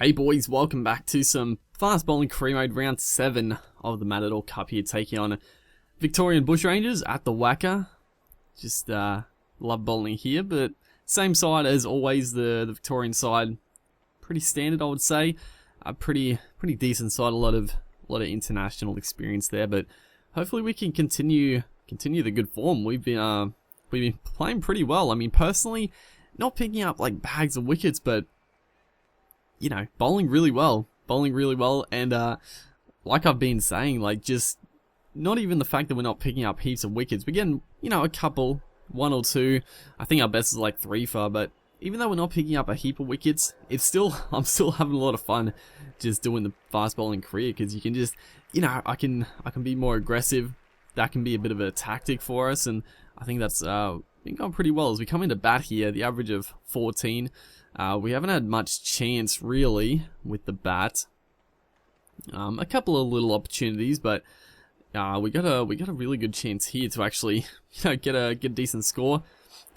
Hey boys, welcome back to some fast bowling career mode round 7 of the Matador Cup here, taking on Victorian Bushrangers at the Wacker. Just love bowling here, but same side as always, the Victorian side. Pretty standard, I would say. A pretty decent side, a lot of international experience there, but hopefully we can continue the good form. We've been playing pretty well. I mean, personally, not picking up like bags of wickets, but you know, bowling really well, and like I've been saying, like, just not even the fact that we're not picking up heaps of wickets. We're getting, you know, a couple, one or two. I think our best is like 3 far, but even though we're not picking up a heap of wickets, I'm still having a lot of fun just doing the fast bowling career, because you can just, you know, I can be more aggressive. That can be a bit of a tactic for us, and I think that's been going pretty well as we come into bat here. The average of 14. We haven't had much chance really with the bat. A couple of little opportunities, but we got a really good chance here to actually, you know, get a decent score.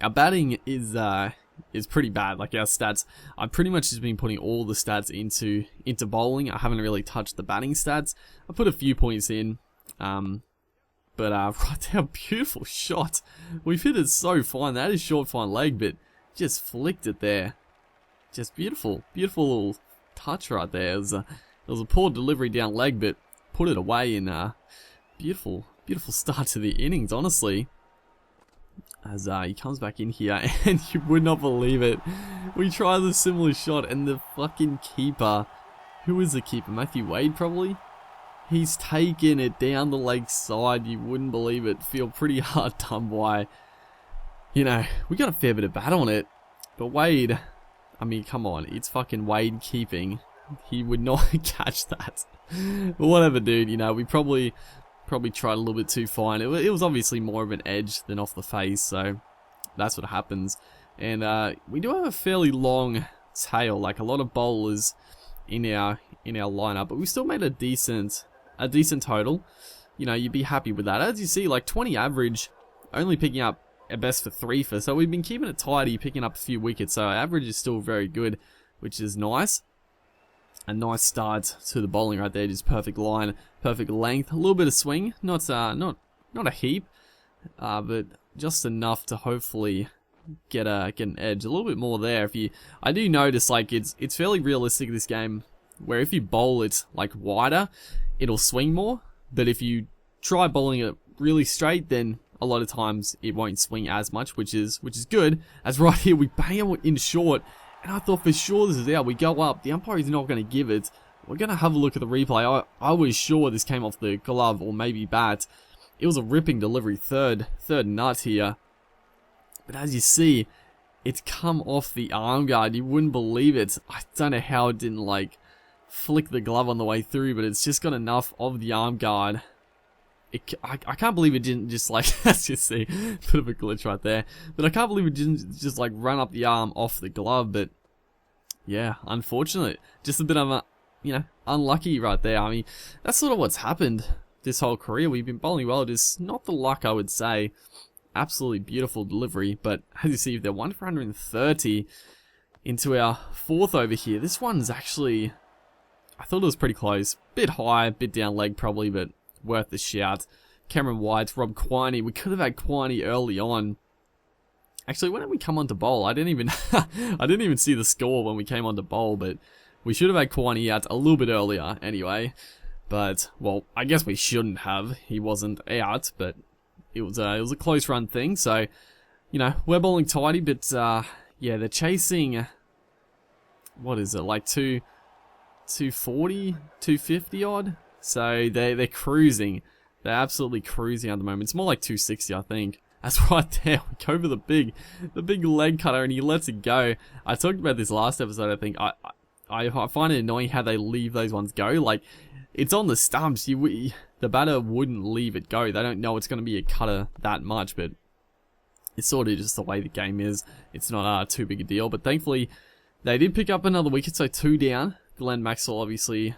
Our batting is pretty bad. Like, our stats, I've pretty much just been putting all the stats into bowling. I haven't really touched the batting stats. I put a few points in, but right there, beautiful shot. We've hit it so fine. That is short fine leg, but just flicked it there. Just beautiful little touch right there. It was a poor delivery down leg, but put it away in beautiful start to the innings, honestly. As he comes back in here, and you would not believe it. We tried a similar shot, and the fucking keeper, who is the keeper? Matthew Wade, probably? He's taken it down the leg side. You wouldn't believe it. Feel pretty hard done by. You know, we got a fair bit of bat on it, but Wade, I mean, come on, it's fucking Wade keeping. He would not catch that. But whatever, dude, you know, we probably tried a little bit too fine. It was obviously more of an edge than off the face, so that's what happens. And we do have a fairly long tail, like a lot of bowlers in our lineup, but we still made a decent total. You know, you'd be happy with that. As you see, like 20 average, only picking up at best for 3 for, so we've been keeping it tidy, picking up a few wickets, so our average is still very good, which is nice. A nice start to the bowling right there, just perfect line, perfect length, a little bit of swing, not a heap, but just enough to hopefully get an edge, a little bit more there. I do notice, like, it's fairly realistic, this game, where if you bowl it like wider, it'll swing more, but if you try bowling it really straight, then a lot of times it won't swing as much, which is good. As right here, we bang it in short, and I thought for sure this is out. We go up, the umpire is not going to give it. We're going to have a look at the replay. I was sure this came off the glove or maybe bat. It was a ripping delivery, third nut here. But as you see, it's come off the arm guard. You wouldn't believe it. I don't know how it didn't, like, flick the glove on the way through, but it's just got enough of the arm guard. I can't believe it didn't just, like, as you see, bit of a glitch right there. But I can't believe it didn't just, like, run up the arm off the glove. But yeah, unfortunate. Just a bit of a, you know, unlucky right there. I mean, that's sort of what's happened this whole career. We've been bowling well. Just not the luck, I would say. Absolutely beautiful delivery. But as you see, they're 1 for 130 into our 4th over here. This one's actually, I thought it was pretty close. Bit high, bit down leg probably, but worth the shout. Cameron White, Rob Quiney. We could have had Quiney early on. Actually, when did we come on to bowl? I didn't even see the score when we came on to bowl, but we should have had Quiney out a little bit earlier anyway. But, well, I guess we shouldn't have. He wasn't out, but it was a close run thing. So, you know, we're bowling tidy, but yeah, they're chasing, what is it, like 240, 250 odd? So they're cruising. They're absolutely cruising at the moment. It's more like 260, I think. That's right there. We go for the big leg cutter, and he lets it go. I talked about this last episode, I think. I find it annoying how they leave those ones go. Like, it's on the stumps. The batter wouldn't leave it go. They don't know it's going to be a cutter that much, but it's sort of just the way the game is. It's not too big a deal. But thankfully, they did pick up another wicket, so 2 down. Glenn Maxwell obviously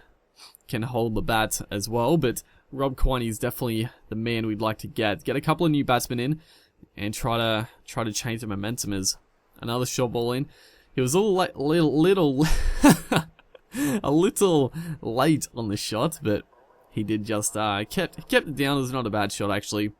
can hold the bat as well, but Rob Quiney is definitely the man we'd like to get a couple of new batsmen in and try to change the momentum. As another short ball in, he was a little a little late on the shot, but he did just kept it down. It was not a bad shot actually.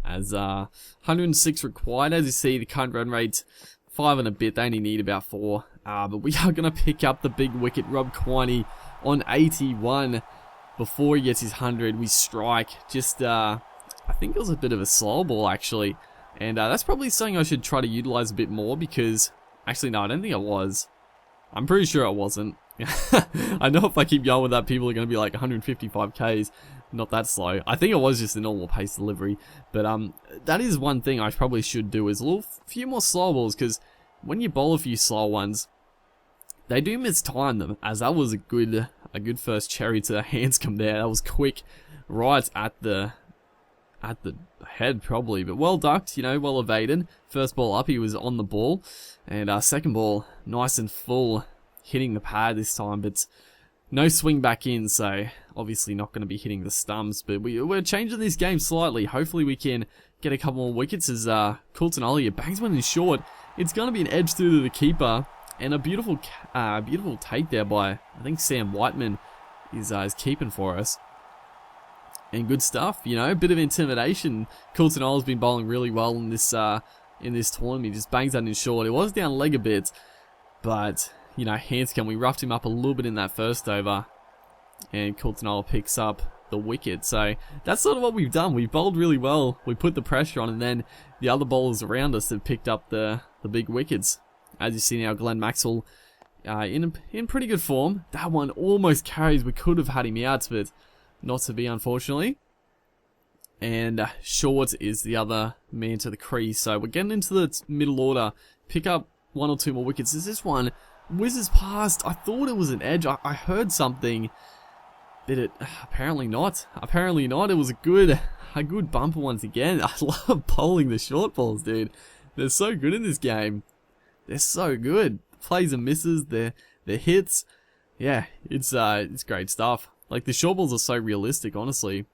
As 106 required, as you see, the current run rate 5 and a bit. They only need about 4. But we are going to pick up the big wicket. Rob Quiney on 81 before he gets his 100. We strike. Just I think it was a bit of a slow ball actually, and that's probably something I should try to utilize a bit more because actually no, I don't think it was. I'm pretty sure it wasn't. I know if I keep going with that, people are going to be like 155 Ks. Not that slow. I think it was just a normal pace delivery. But that is one thing I probably should do is a few more slow balls, because when you bowl a few slow ones, they do mistime them. As that was a good first cherry to the Hanscom there. That was quick, right at the head probably, but well ducked, you know, well evaded. First ball up, he was on the ball, and second ball nice and full, hitting the pad this time, but no swing back in, so obviously not going to be hitting the stumps. But we're changing this game slightly. Hopefully we can get a couple more wickets as Coulton Ollie bangs one in short. It's going to be an edge through to the keeper, and a beautiful take there by, I think, Sam Whiteman is keeping for us. And good stuff, you know, a bit of intimidation. Coulton Ollie's been bowling really well in this tournament. He just bangs that in short. It was down leg a bit, but you know, Hanscom, we roughed him up a little bit in that first over, and Coulton Ollie picks up the wicket. So that's sort of what we've done. We bowled really well. We put the pressure on, and then the other bowlers around us have picked up the big wickets. As you see now, Glenn Maxwell in pretty good form. That one almost carries. We could have had him out, but not to be, unfortunately. And Short is the other man to the crease. So we're getting into the middle order. Pick up 1 or 2 more wickets. Is this one whizzes past? I thought it was an edge. I heard something, but it apparently not. Apparently not. It was a good bumper once again. I love bowling the short balls, dude. They're so good in this game. They're so good. Plays and misses. They're hits. Yeah, it's great stuff. Like, the short balls are so realistic, honestly.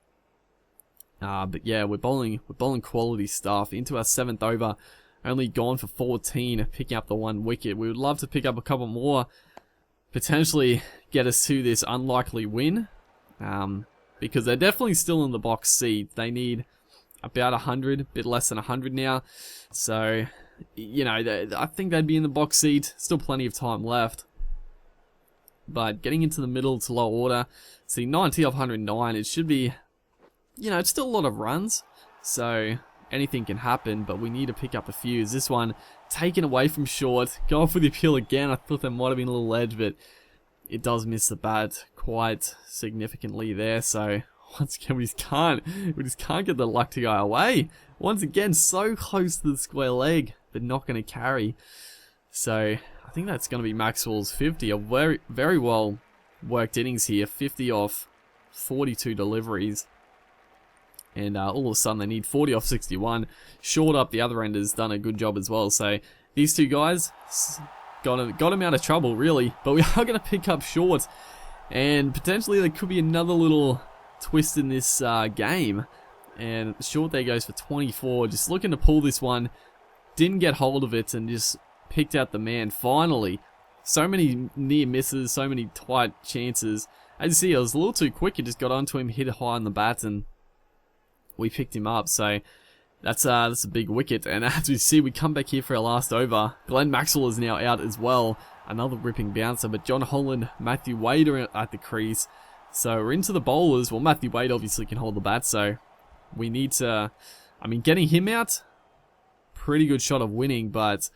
But yeah, we're bowling quality stuff. Into our 7th over. Only gone for 14, picking up the 1 wicket. We would love to pick up a couple more. Potentially get us to this unlikely win. Because they're definitely still in the box seat. They need about 100, a bit less than 100 now. So, you know, I think they'd be in the box seat. Still plenty of time left. But getting into the middle to low order, see 90 off 109, it should be, you know, it's still a lot of runs, so anything can happen, but we need to pick up a few. Is this one taken away from Short? Going for the appeal again. I thought there might have been a little edge, but it does miss the bat quite significantly there, so once again we just can't get the luck to go away. Once again, so close to the square leg, but not going to carry. So I think that's going to be Maxwell's 50. A very, very well worked innings here. 50 off 42 deliveries. And all of a sudden they need 40 off 61. Short up, the other end has done a good job as well. So these two guys got him out of trouble, really. But we are going to pick up Short. And potentially there could be another little twist in this game. And Short there goes for 24. Just looking to pull this one. Didn't get hold of it and just picked out the man finally. So many near misses, so many tight chances. As you see, it was a little too quick. It just got onto him, hit it high on the bat, and we picked him up. So that's a big wicket. And as we see, we come back here for our last over. Glenn Maxwell is now out as well. Another ripping bouncer, but John Holland, Matthew Wade are at the crease. So we're into the bowlers. Well, Matthew Wade obviously can hold the bat, so we need to, I mean, getting him out, pretty good shot of winning, but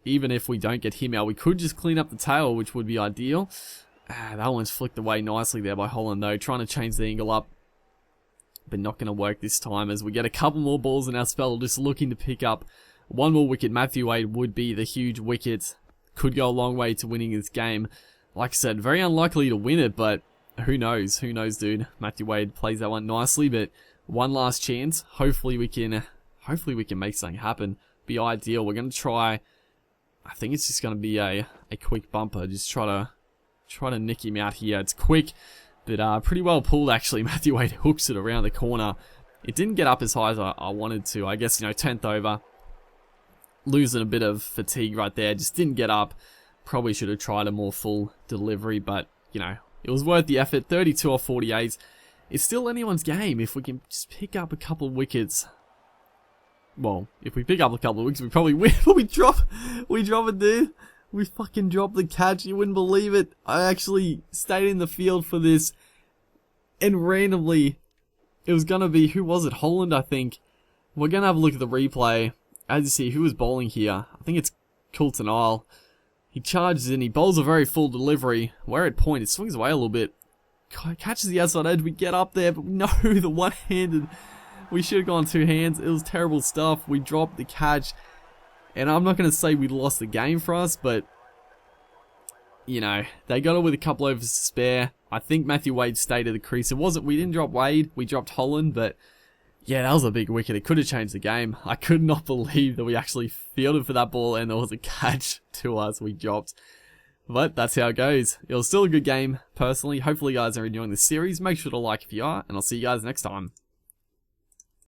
even if we don't get him out, we could just clean up the tail, which would be ideal. That one's flicked away nicely there by Holland, though, trying to change the angle up, but not going to work this time as we get a couple more balls in our spell, just looking to pick up one more wicket. Matthew Wade would be the huge wicket, could go a long way to winning this game. Like I said, very unlikely to win it, but who knows? Who knows, dude? Matthew Wade plays that one nicely, but one last chance. Hopefully we can make something happen. Be ideal. We're going to try, I think it's just going to be a quick bumper. Just try to nick him out here. It's quick, but pretty well pulled actually. Matthew Wade hooks it around the corner. It didn't get up as high as I wanted to. I guess, 10th over. Losing a bit of fatigue right there. Just didn't get up. Probably should have tried a more full delivery, but, you know, it was worth the effort. 32 off 48. It's still anyone's game if we can just pick up a couple of wickets. Well, if we pick up a couple of wickets, we probably win. But we drop it, dude. We fucking dropped the catch. You wouldn't believe it. I actually stayed in the field for this. And randomly, it was going to be, who was it? Holland, I think. We're going to have a look at the replay. As you see, who was bowling here? I think it's Coulton Isle. He charges in. He bowls a very full delivery. We're at point. It swings away a little bit. Catches the outside edge. We get up there, but we know the one-handed. We should have gone two hands. It was terrible stuff. We dropped the catch. And I'm not going to say we lost the game for us, but, you know, they got it with a couple overs to spare. I think Matthew Wade stayed at the crease. We didn't drop Wade. We dropped Holland, but, yeah, that was a big wicket. It could have changed the game. I could not believe that we actually fielded for that ball and there was a catch to us. We dropped. But that's how it goes. It was still a good game, personally. Hopefully you guys are enjoying the series. Make sure to like if you are, and I'll see you guys next time.